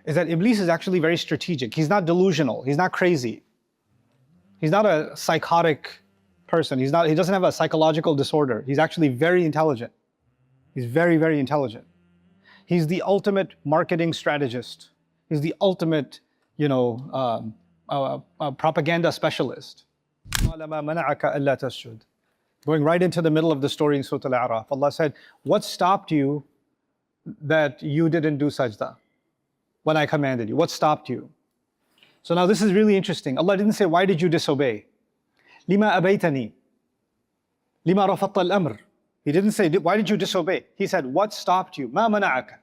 is that Iblis is actually very strategic. He's not delusional. He's not crazy. He's not a psychotic person. He doesn't have a psychological disorder. He's actually very intelligent. He's very, very intelligent. He's the ultimate marketing strategist. He's the ultimate, propaganda specialist. Going right into the middle of the story in Surah Al-A'raf, Allah said, what stopped you that you didn't do sajda when I commanded you? What stopped you? So now this is really interesting. Allah didn't say, why did you disobey? Lima abaytani. Lima rafatta al-amr. He didn't say, why did you disobey? He said, what stopped you? Ma mana'aka.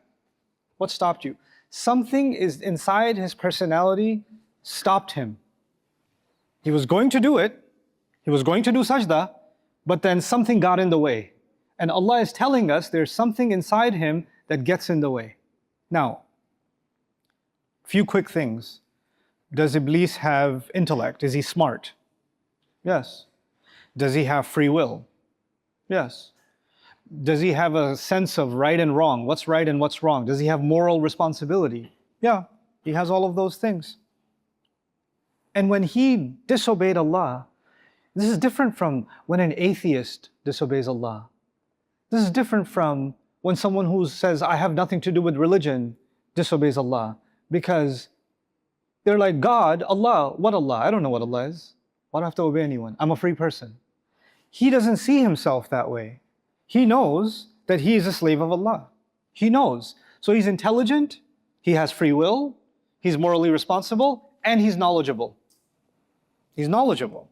What stopped you? Something is inside his personality stopped him. He was going to do it. He was going to do sajda, but then something got in the way. And Allah is telling us there's something inside him that gets in the way. Now, few quick things. Does Iblis have intellect? Is he smart? Yes. Does he have free will? Yes. Does he have a sense of right and wrong? What's right and what's wrong? Does he have moral responsibility? Yeah, he has all of those things. And when he disobeyed Allah, this is different from when an atheist disobeys Allah. This is different from when someone who says, I have nothing to do with religion, disobeys Allah. Because they're like, God, Allah, what Allah? I don't know what Allah is. Why do I have to obey anyone? I'm a free person. He doesn't see himself that way. He knows that he is a slave of Allah. He knows. So he's intelligent, he has free will, he's morally responsible, and he's knowledgeable. He's knowledgeable.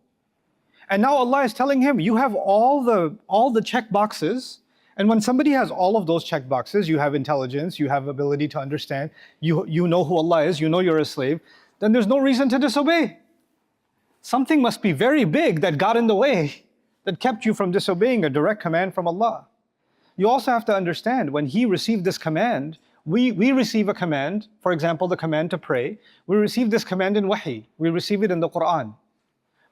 And now Allah is telling him, you have all the check boxes. And when somebody has all of those check boxes, you have intelligence, you have ability to understand, you know who Allah is, you know you're a slave, then there's no reason to disobey. Something must be very big that got in the way, that kept you from disobeying a direct command from Allah. You also have to understand, when he received this command, we receive a command, for example, the command to pray. We receive this command in wahi. We receive it in the Quran.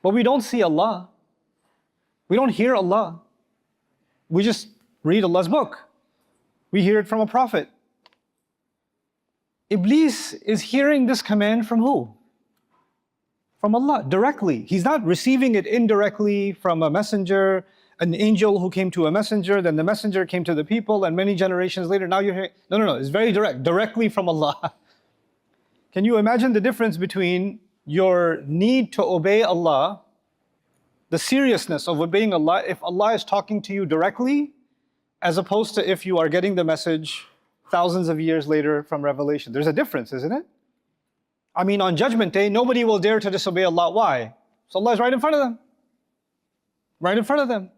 But we don't see Allah. We don't hear Allah. We just read Allah's book. We hear it from a prophet. Iblis is hearing this command from who? From Allah, directly. He's not receiving it indirectly from a messenger, an angel who came to a messenger, then the messenger came to the people, and many generations later, now you're hearing, no, it's very direct, directly from Allah. Can you imagine the difference between your need to obey Allah, the seriousness of obeying Allah, if Allah is talking to you directly, as opposed to if you are getting the message thousands of years later from revelation? There's a difference, isn't it? I mean, on Judgment Day, nobody will dare to disobey Allah. Why? So Allah is right in front of them. Right in front of them.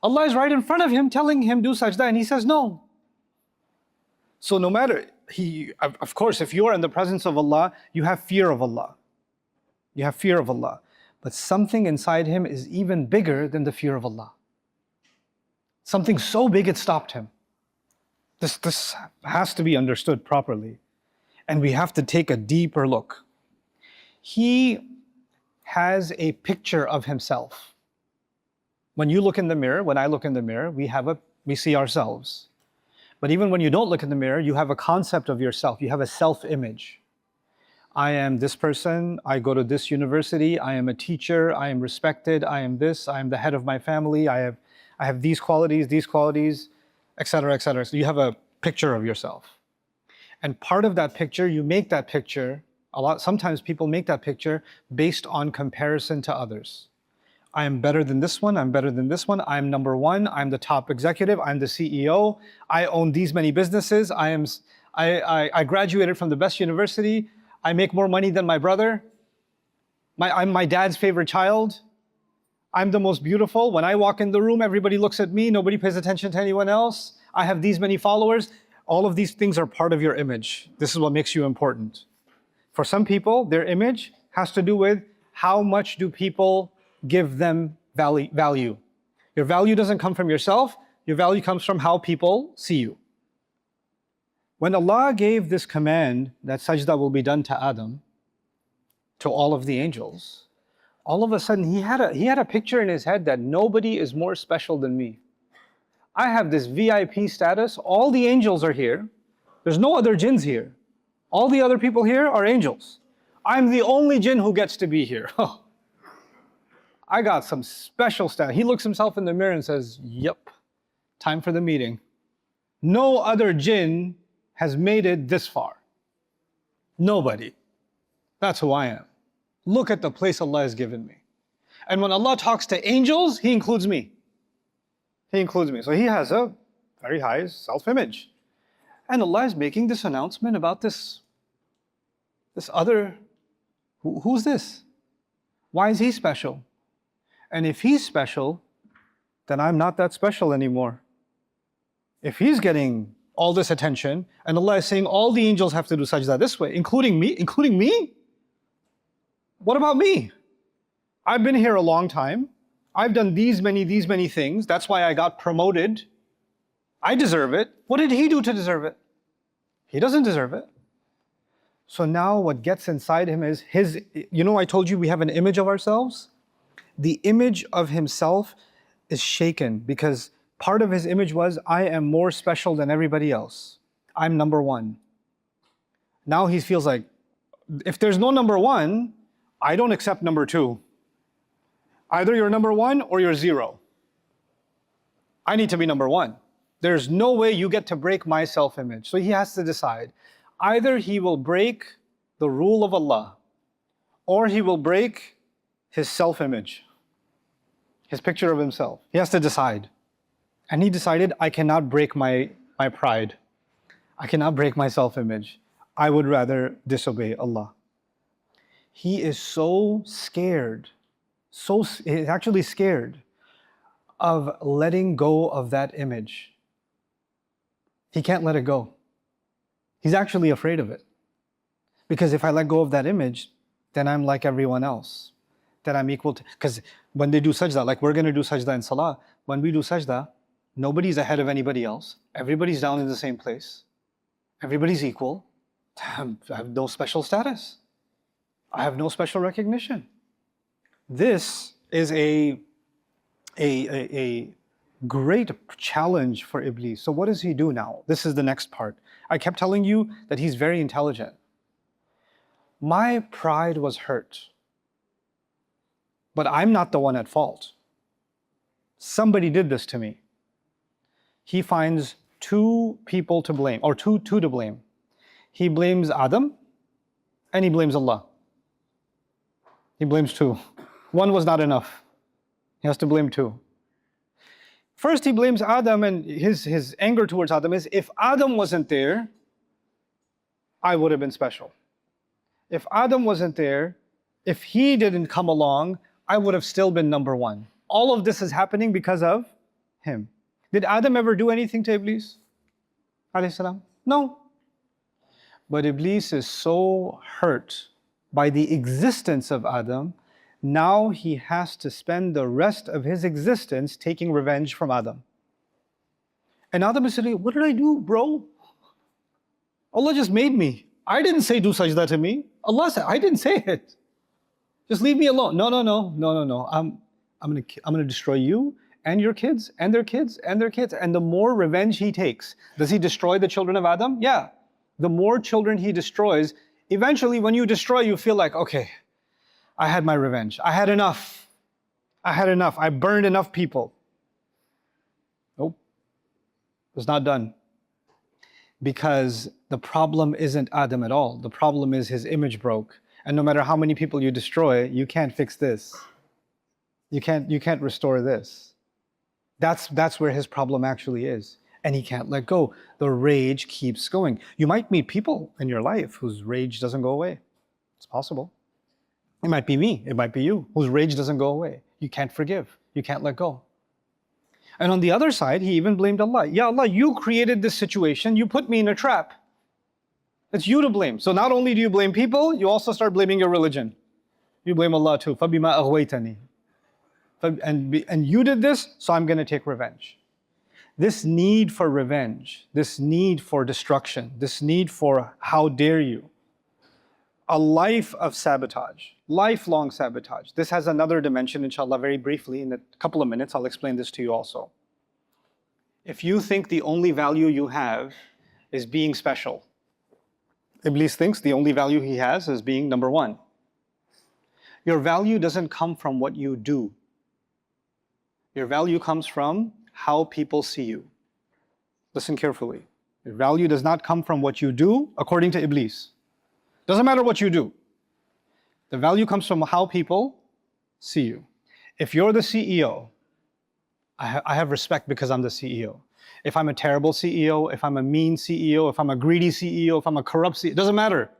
Allah is right in front of him, telling him, do sajda, and he says no. So no matter, of course, if you are in the presence of Allah, you have fear of Allah. You have fear of Allah. But something inside him is even bigger than the fear of Allah. Something so big it stopped him. This has to be understood properly. And we have to take a deeper look. He has a picture of himself. When you look in the mirror, when I look in the mirror, we see ourselves. But even when you don't look in the mirror, you have a concept of yourself. You have a self-image. I am this person, I go to this university, I am a teacher, I am respected, I am this, I am the head of my family, I have these qualities, etc., etc. So you have a picture of yourself. And part of that picture, you make that picture, sometimes people make that picture based on comparison to others. I am better than this one, I'm better than this one, I'm number one, I'm the top executive, I'm the CEO, I own these many businesses, I graduated from the best university, I make more money than my brother, I'm my dad's favorite child, I'm the most beautiful. When I walk in the room, everybody looks at me, nobody pays attention to anyone else. I have these many followers. All of these things are part of your image. This is what makes you important. For some people, their image has to do with how much do people give them value. Your value doesn't come from yourself, your value comes from how people see you. When Allah gave this command that sajda will be done to Adam, to all of the angels, all of a sudden he had a picture in his head that nobody is more special than me. I have this VIP status, all the angels are here, there's no other jinns here. All the other people here are angels. I'm the only jinn who gets to be here. I got some special stuff. He looks himself in the mirror and says, yep, time for the meeting. No other jinn has made it this far. Nobody. That's who I am. Look at the place Allah has given me. And when Allah talks to angels, He includes me. He includes me. So He has a very high self-image. And Allah is making this announcement about this other, who's this? Why is he special? And if he's special, then I'm not that special anymore. If he's getting all this attention, and Allah is saying all the angels have to do sajda this way, including me? What about me? I've been here a long time. I've done these many things. That's why I got promoted. I deserve it. What did he do to deserve it? He doesn't deserve it. So now what gets inside him is I told you we have an image of ourselves. The image of himself is shaken because part of his image was, I am more special than everybody else. I'm number one. Now he feels like, if there's no number one, I don't accept number two. Either you're number one or you're zero. I need to be number one. There's no way you get to break my self-image. So he has to decide. Either he will break the rule of Allah, or he will break his self-image, his picture of himself. He has to decide. And he decided, I cannot break my pride. I cannot break my self-image. I would rather disobey Allah. He is so scared, he's actually scared of letting go of that image. He can't let it go. He's actually afraid of it. Because if I let go of that image, then I'm like everyone else. Then I'm equal to, because when they do sajda, like we're going to do sajda in salah, when we do sajda, nobody's ahead of anybody else. Everybody's down in the same place. Everybody's equal. I have no special status. I have no special recognition. This is a great challenge for Iblis. So what does he do now? This is the next part. I kept telling you that he's very intelligent. My pride was hurt. But I'm not the one at fault. Somebody did this to me. He finds two people to blame, or two to blame. He blames Adam and he blames Allah. He blames two. One was not enough. He has to blame two. First, he blames Adam, and his anger towards Adam is, if Adam wasn't there, I would have been special. If Adam wasn't there, if he didn't come along, I would have still been number one. All of this is happening because of him. Did Adam ever do anything to Iblis? Alayhi salam? No. But Iblis is so hurt by the existence of Adam, now he has to spend the rest of his existence taking revenge from Adam. And Adam is saying, what did I do, bro? Allah just made me. I didn't say do sajda to me. Allah said, I didn't say it. Just leave me alone. No. I'm gonna destroy you and your kids and their kids and their kids. And the more revenge he takes, does he destroy the children of Adam? Yeah. The more children he destroys, eventually when you destroy, you feel like, okay, I had my revenge. I had enough. I burned enough people. Nope. It's not done. Because the problem isn't Adam at all. The problem is his image broke. And no matter how many people you destroy, you can't fix this. You can't restore this. That's where his problem actually is. And he can't let go. The rage keeps going. You might meet people in your life whose rage doesn't go away. It's possible. It might be me, it might be you, whose rage doesn't go away. You can't forgive, you can't let go. And on the other side, he even blamed Allah. Ya Allah, you created this situation, you put me in a trap. It's you to blame. So not only do you blame people, you also start blaming your religion. You blame Allah too. فَبِمَا أَغْوَيْتَنِي. And you did this, so I'm going to take revenge. This need for revenge, this need for destruction, this need for how dare you, a life of sabotage, lifelong sabotage. This has another dimension, inshallah, very briefly. In a couple of minutes, I'll explain this to you also. If you think the only value you have is being special, Iblis thinks the only value he has is being number one. Your value doesn't come from what you do. Your value comes from how people see you. Listen carefully. Your value does not come from what you do, according to Iblis. Doesn't matter what you do. The value comes from how people see you. If you're the CEO, I have respect because I'm the CEO. If I'm a terrible CEO, if I'm a mean CEO, if I'm a greedy CEO, if I'm a corrupt CEO, it doesn't matter.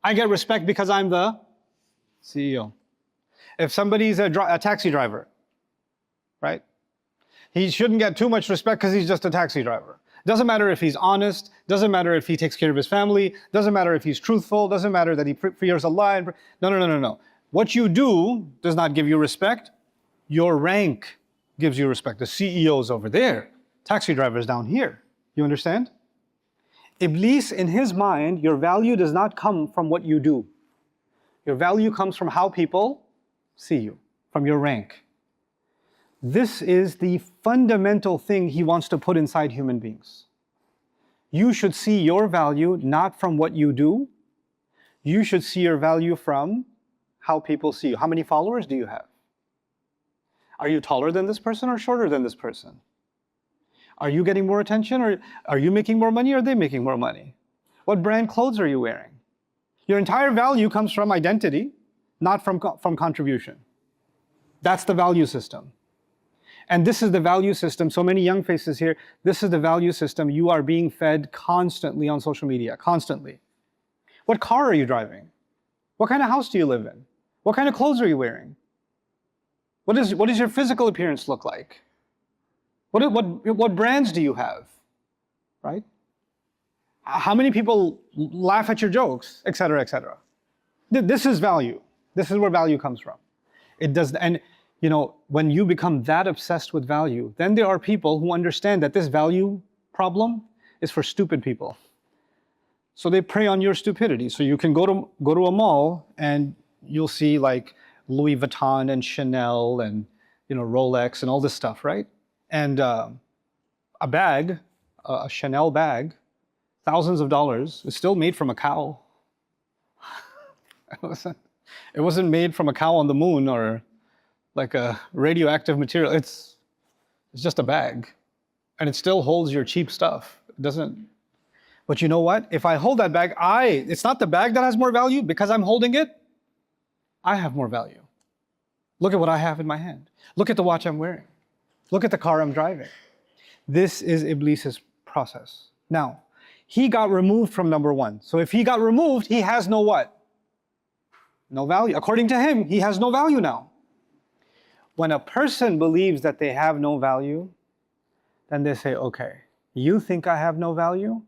I get respect because I'm the CEO. If somebody's a taxi driver, right? He shouldn't get too much respect because he's just a taxi driver. Doesn't matter if he's honest, doesn't matter if he takes care of his family, doesn't matter if he's truthful, doesn't matter that he fears Allah. No. What you do does not give you respect. Your rank gives you respect. The CEO's over there, taxi driver's down here. You understand? Iblis, in his mind, your value does not come from what you do. Your value comes from how people see you, from your rank. This is the fundamental thing he wants to put inside human beings. You should see your value not from what you do. You should see your value from how people see you. How many followers do you have? Are you taller than this person or shorter than this person? Are you getting more attention, or are you making more money, or are they making more money? What brand clothes are you wearing? Your entire value comes from identity, not from contribution. That's the value system. And this is the value system. So many young faces here, this is the value system you are being fed constantly on social media, constantly. What car are you driving? What kind of house do you live in? What kind of clothes are you wearing? What does your physical appearance look like? What brands do you have, right? How many people laugh at your jokes, et cetera, et cetera. This is value. This is where value comes from. It does, and you know, when you become that obsessed with value, then there are people who understand that this value problem is for stupid people. So they prey on your stupidity. So you can go to a mall and you'll see like Louis Vuitton and Chanel and Rolex and all this stuff, right? And a bag, a Chanel bag, thousands of dollars, is still made from a cow. It wasn't made from a cow on the moon or like a radioactive material. It's just a bag, and it still holds your cheap stuff. It doesn't. But you know what? If I hold that bag, it's not the bag that has more value. Because I'm holding it, I have more value. Look at what I have in my hand. Look at the watch I'm wearing. Look at the car I'm driving. This is Iblis's process. Now, he got removed from number one. So if he got removed, he has no what? No value. According to him, he has no value now. When a person believes that they have no value, then they say, okay, you think I have no value?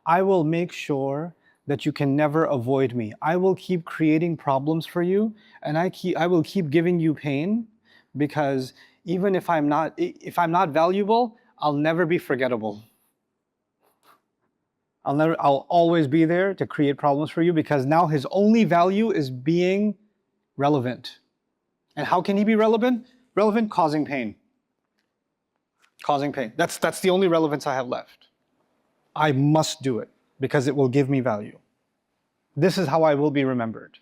I will make sure that you can never avoid me. I will keep creating problems for you, and I will keep giving you pain, because even if I'm not valuable, I'll never be forgettable. I'll always be there to create problems for you, because now his only value is being relevant. And how can he be relevant? Relevant, causing pain. Causing pain. That's the only relevance I have left. I must do it because it will give me value. This is how I will be remembered.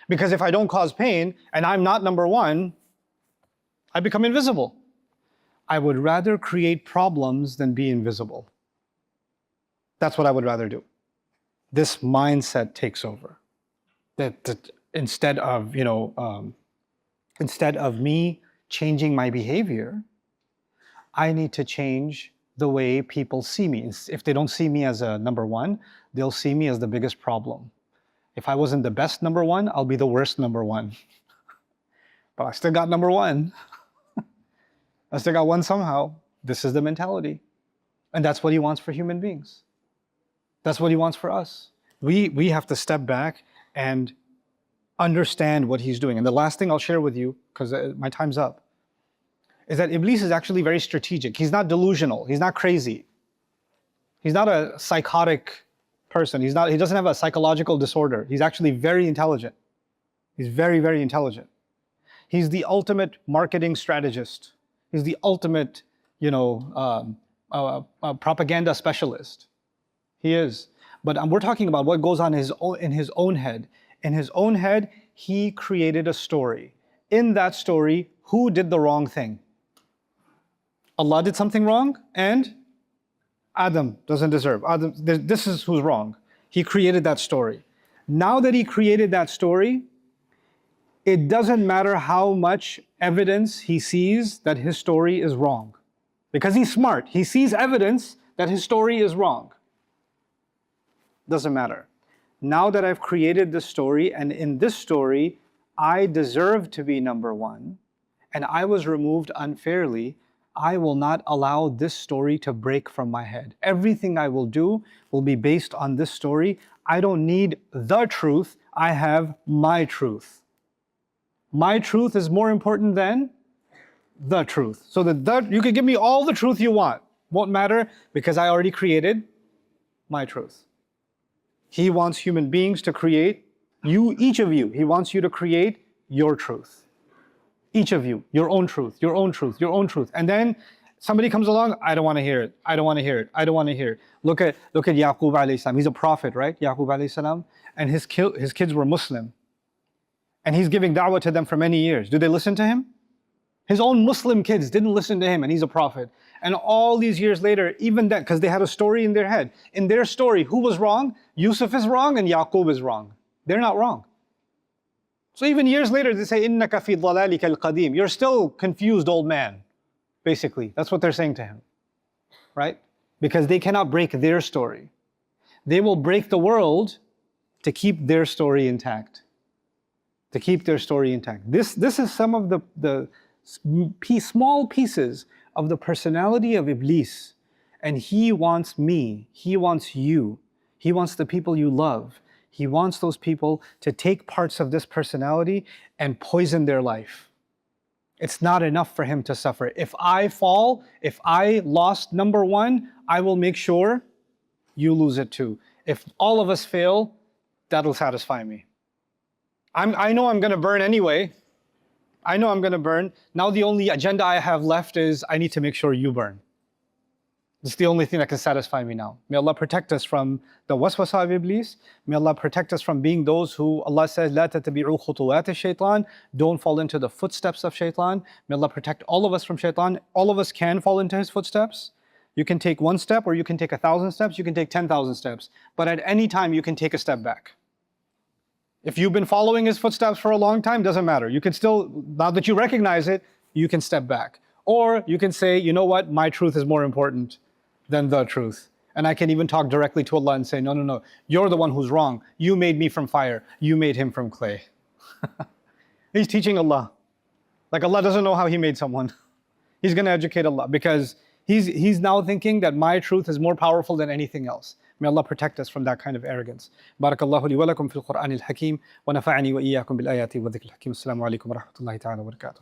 Because if I don't cause pain and I'm not number one, I become invisible. I would rather create problems than be invisible. That's what I would rather do. This mindset takes over. That instead of me changing my behavior, I need to change the way people see me. If they don't see me as a number one, they'll see me as the biggest problem. If I wasn't the best number one, I'll be the worst number one. But I still got number one. I still got one somehow. This is the mentality. And that's what he wants for human beings. That's what he wants for us. We have to step back and understand what he's doing. And the last thing I'll share with you, because my time's up, is that Iblis is actually very strategic. He's not delusional. He's not crazy. He's not a psychotic person. He doesn't have a psychological disorder. He's actually very intelligent. He's very, very intelligent. He's the ultimate marketing strategist. He's the ultimate, propaganda specialist. He is. But we're talking about what goes on in his own head. In his own head, he created a story. In that story, who did the wrong thing? Allah did something wrong, and Adam doesn't deserve. Adam, this is who's wrong. He created that story. Now that he created that story, it doesn't matter how much evidence he sees that his story is wrong. Because he's smart. He sees evidence that his story is wrong. Doesn't matter. Now that I've created this story, and in this story, I deserve to be number one, and I was removed unfairly, I will not allow this story to break from my head. Everything I will do will be based on this story. I don't need the truth, I have my truth. My truth is more important than the truth. So you can give me all the truth you want. Won't matter because I already created my truth. He wants human beings to create, each of you, he wants you to create your truth. Each of you, your own truth, your own truth, your own truth. And then somebody comes along, I don't want to hear it, I don't want to hear it, I don't want to hear it. Look at Yaqub alayhi salam. He's a prophet, right? Yaqub alayhi salam. And his kids were Muslim. And he's giving da'wah to them for many years. Do they listen to him? His own Muslim kids didn't listen to him, and he's a prophet. And all these years later, even then, because they had a story in their head, in their story, who was wrong? Yusuf is wrong and Yaqub is wrong. They're not wrong. So even years later, they say, إِنَّكَ فِي ضَلَالِكَ الْقَدِيمِ. You're still confused, old man. Basically, that's what they're saying to him. Right? Because they cannot break their story. They will break the world to keep their story intact. To keep their story intact. This is some of the small pieces of the personality of Iblis. And he wants me, he wants you, he wants the people you love. He wants those people to take parts of this personality and poison their life. It's not enough for him to suffer. If I fall, if I lost number one, I will make sure you lose it too. If all of us fail, that'll satisfy me. I know I'm going to burn anyway. I know I'm going to burn. Now the only agenda I have left is I need to make sure you burn. It's the only thing that can satisfy me now. May Allah protect us from the waswasa of Iblis. May Allah protect us from being those who Allah says, لا تتبعوا خطوات الشيطان. Don't fall into the footsteps of shaitan. May Allah protect all of us from shaitan. All of us can fall into his footsteps. You can take one step, or you can take 1,000 steps, you can take 10,000 steps. But at any time you can take a step back. If you've been following his footsteps for a long time, doesn't matter. You can still, now that you recognize it, you can step back. Or you can say, you know what, my truth is more important than the truth. And I can even talk directly to Allah and say, no, no, no, you're the one who's wrong. You made me from fire. You made him from clay. He's teaching Allah. Like Allah doesn't know how he made someone. He's going to educate Allah because he's now thinking that my truth is more powerful than anything else. May Allah protect us from that kind of arrogance. Barakallahu li wa lakum fil Qur'an al-Hakim wa nafa'ani wa iyyakum bil ayati wa dhikr al-Hakim. Assalamu alaikum wa rahmatullahi ta'ala wa barakatuh.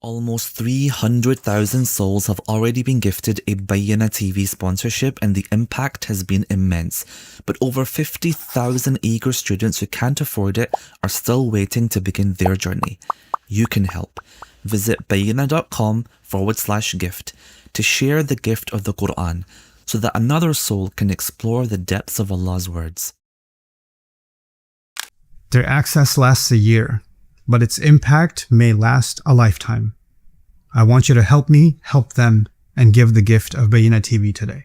Almost 300,000 souls have already been gifted a Bayyinah TV sponsorship, and the impact has been immense. But over 50,000 eager students who can't afford it are still waiting to begin their journey. You can help. Visit bayyinah.com/gift to share the gift of the Quran, so that another soul can explore the depths of Allah's words. Their access lasts a year, but its impact may last a lifetime. I want you to help me help them and give the gift of Bayyinah TV today.